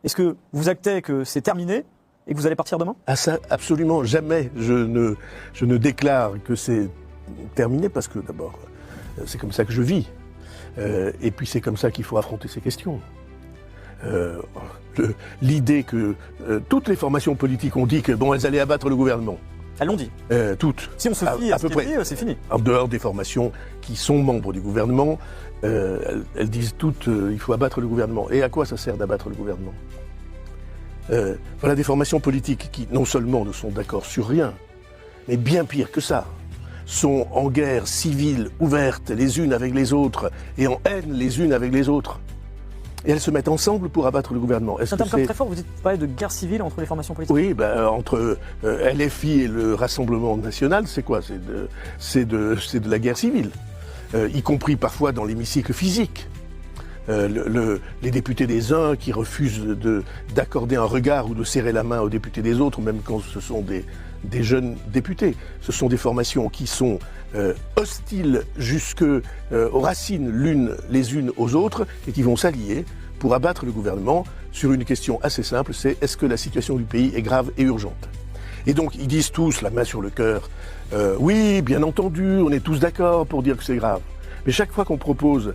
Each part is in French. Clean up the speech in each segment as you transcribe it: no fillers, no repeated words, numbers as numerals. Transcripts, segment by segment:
Est-ce que vous actez que c'est terminé et que vous allez partir demain? Ah ça, absolument jamais. Je ne déclare que c'est terminé parce que d'abord, c'est comme ça que je vis. Et puis c'est comme ça qu'il faut affronter ces questions. L'idée que toutes les formations politiques ont dit que bon, elles allaient abattre le gouvernement. Elles l'ont dit. Toutes. Si on se fie à peu près, c'est fini. En dehors des formations qui sont membres du gouvernement, elles disent toutes il faut abattre le gouvernement. Et à quoi ça sert d'abattre le gouvernement? Voilà des formations politiques qui non seulement ne sont d'accord sur rien, mais bien pire que ça, sont en guerre civile ouverte les unes avec les autres et en haine les unes avec les autres. Et elles se mettent ensemble pour abattre le gouvernement. C'est un terme comme très fort, vous dites parler de guerre civile entre les formations politiques. Oui, entre LFI et le Rassemblement National, c'est quoi? C'est de la guerre civile, y compris parfois dans l'hémicycle physique. Les députés des uns qui refusent d'accorder un regard ou de serrer la main aux députés des autres, même quand ce sont des jeunes députés. Ce sont des formations qui sont hostiles aux racines les unes aux autres et qui vont s'allier pour abattre le gouvernement sur une question assez simple, c'est est-ce que la situation du pays est grave et urgente? Et donc ils disent tous, la main sur le cœur, oui, bien entendu, on est tous d'accord pour dire que c'est grave. Mais chaque fois qu'on propose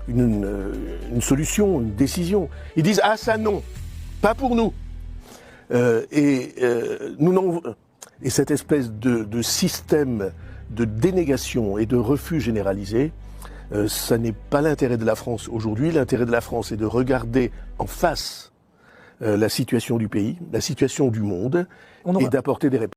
une solution, une décision, ils disent « Ah ça non, pas pour nous ». Et cette espèce de système de dénégation et de refus généralisé, ça n'est pas l'intérêt de la France aujourd'hui. L'intérêt de la France est de regarder en face la situation du pays, la situation du monde, et d'apporter des réponses.